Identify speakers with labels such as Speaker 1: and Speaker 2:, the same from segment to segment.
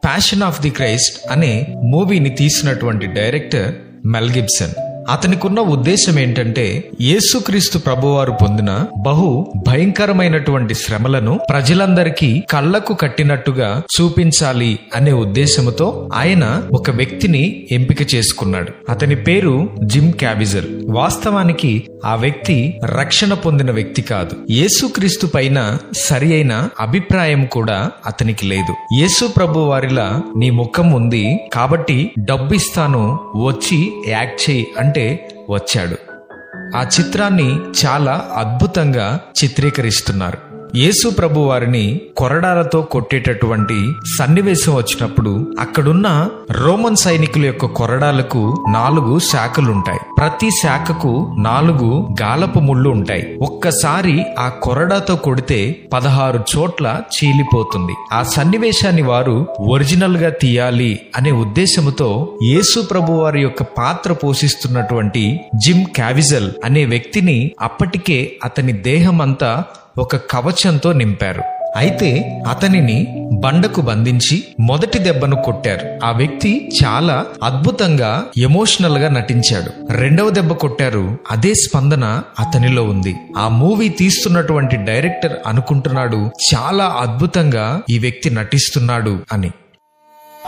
Speaker 1: Passion of the Christ అనే మూవీని తీసినటువంటి డైరెక్టర్ మెల్ గిబ్సన్. అతనికున్న ఉద్దేశం ఏంటంటే, యేసుక్రీస్తు ప్రభువారు పొందిన బహు భయంకరమైనటువంటి శ్రమలను ప్రజలందరికీ కళ్లకు కట్టినట్టుగా చూపించాలి అనే ఉద్దేశంతో ఆయన ఒక వ్యక్తిని ఎంపిక చేసుకున్నాడు. అతని పేరు జిమ్ క్యావిజల్. వాస్తవానికి ఆ వ్యక్తి రక్షణ పొందిన వ్యక్తి కాదు. యేసుక్రీస్తు పైన సరి అయిన అభిప్రాయం కూడా అతనికి లేదు. యేసు ప్రభు వారిలా నీ ముఖం ఉంది కాబట్టి డబ్బు ఇస్తాను, వచ్చి యాక్ట్ చేయి అంటే వచ్చాడు. ఆ చిత్రాన్ని చాలా అద్భుతంగా చిత్రీకరిస్తున్నారు. యేసు ప్రభు వారిని కొరడాలతో కొట్టేటటువంటి సన్నివేశం వచ్చినప్పుడు అక్కడున్న రోమన్ సైనికుల యొక్క కొరడాలకు 4 శాఖలుంటాయి. ప్రతి శాఖకు 4 గాలపు ముళ్ళు ఉంటాయి. ఒక్కసారి ఆ కొరడాతో కొడితే 16 చోట్ల చీలిపోతుంది. ఆ సన్నివేశాన్ని వారు ఒరిజినల్ గా తీయాలి అనే ఉద్దేశంతో యేసు ప్రభు వారి యొక్క పాత్ర పోషిస్తున్నటువంటి జిమ్ క్యావిజల్ అనే వ్యక్తిని అప్పటికే అతని దేహమంతా ఒక కవచంతో నింపారు. అయితే అతనిని బండకు బంధించి మొదటి దెబ్బను కొట్టారు. ఆ వ్యక్తి చాలా అద్భుతంగా ఎమోషనల్ గా నటించాడు. రెండవ దెబ్బ కొట్టారు, అదే స్పందన అతనిలో ఉంది. ఆ మూవీ తీస్తున్నటువంటి డైరెక్టర్ అనుకుంటున్నాడు చాలా అద్భుతంగా ఈ వ్యక్తి నటిస్తున్నాడు అని.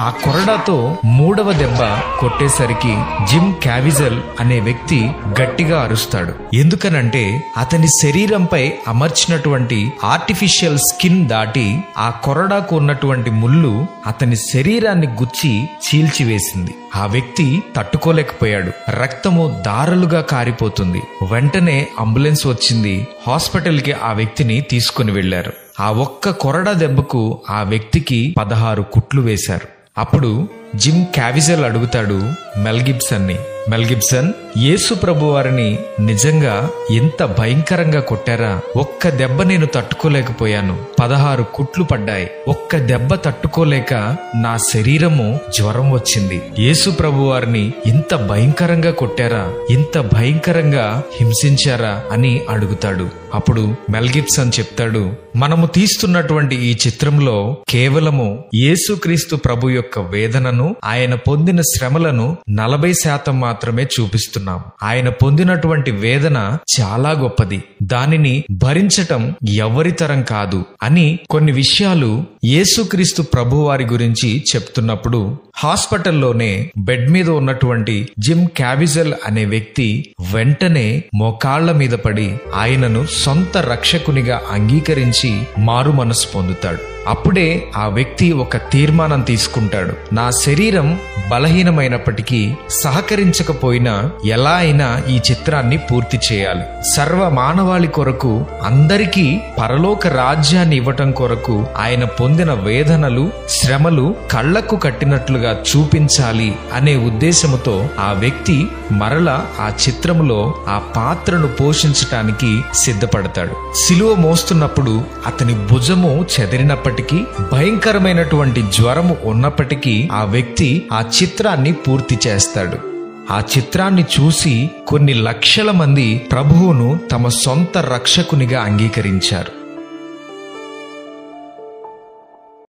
Speaker 1: ఆ కొరడాతో 3వ దెబ్బ కొట్టేసరికి జిమ్ క్యావిజల్ అనే వ్యక్తి గట్టిగా అరుస్తాడు. ఎందుకనంటే అతని శరీరంపై అమర్చినటువంటి ఆర్టిఫిషియల్ స్కిన్ దాటి ఆ కొరడాకు ఉన్నటువంటి ముళ్ళు అతని శరీరాన్ని గుచ్చి చీల్చివేసింది. ఆ వ్యక్తి తట్టుకోలేకపోయాడు. రక్తము దారలుగా కారిపోతుంది. వెంటనే అంబులెన్స్ వచ్చింది. హాస్పిటల్కి ఆ వ్యక్తిని తీసుకుని వెళ్లారు. ఆ ఒక్క కొరడా దెబ్బకు ఆ వ్యక్తికి 16 కుట్లు వేశారు. అప్పుడు జిమ్ క్యావిజల్ అడుగుతాడు మెల్ గిబ్సన్ని, మెల్ గిబ్సన్, యేసు ప్రభు వారిని నిజంగా ఎంత భయంకరంగా కొట్టారా? ఒక్క దెబ్బ నేను తట్టుకోలేకపోయాను. 16 కుట్లు పడ్డాయి. ఒక్క దెబ్బ తట్టుకోలేక నా శరీరము జ్వరం వచ్చింది. యేసు ప్రభు వారిని ఇంత భయంకరంగా కొట్టారా? ఇంత భయంకరంగా హింసించారా అని అడుగుతాడు. అప్పుడు మెల్ గిబ్సన్ చెప్తాడు, మనము తీస్తున్నటువంటి ఈ చిత్రంలో కేవలము యేసుక్రీస్తు ప్రభు యొక్క వేదనను, ఆయన పొందిన శ్రమలను 40% మాత్రమే చూపిస్తున్నాం. ఆయన పొందినటువంటి వేదన చాలా గొప్పది. దానిని భరించటం ఎవరి తరం కాదు అని కొన్ని విషయాలు యేసుక్రీస్తు ప్రభు వారి గురించి చెప్తున్నప్పుడు హాస్పిటల్లోనే బెడ్ మీద ఉన్నటువంటి జిమ్ క్యావిజల్ అనే వ్యక్తి వెంటనే మోకాళ్ల మీద పడి ఆయనను సొంత రక్షకునిగా అంగీకరించి మారు మనసు పొందుతాడు. అప్పుడే ఆ వ్యక్తి ఒక తీర్మానం తీసుకుంటాడు. నా శరీరం బలహీనమైనప్పటికీ సహకరించకపోయినా ఎలా అయినా ఈ చిత్రాన్ని పూర్తి చేయాలి. సర్వ మానవాళి కొరకు, అందరికీ పరలోక రాజ్యాన్ని ఇవ్వటం కొరకు ఆయన పొందిన వేదనలు, శ్రమలు కళ్లకు కట్టినట్లుగా చూపించాలి అనే ఉద్దేశముతో ఆ వ్యక్తి మరలా ఆ చిత్రములో ఆ పాత్రను పోషించటానికి సిద్ధపడతాడు. సిలువ మోస్తున్నప్పుడు అతని భుజము చెదిరినప్పటికీ, భయంకరమైనటువంటి జ్వరము ఉన్నప్పటికీ ఆ వ్యక్తి ఆ చిత్రాన్ని పూర్తి చేస్తాడు. ఆ చిత్రాన్ని చూసి కొన్ని లక్షల మంది ప్రభువును తమ సొంత రక్షకునిగా అంగీకరించారు.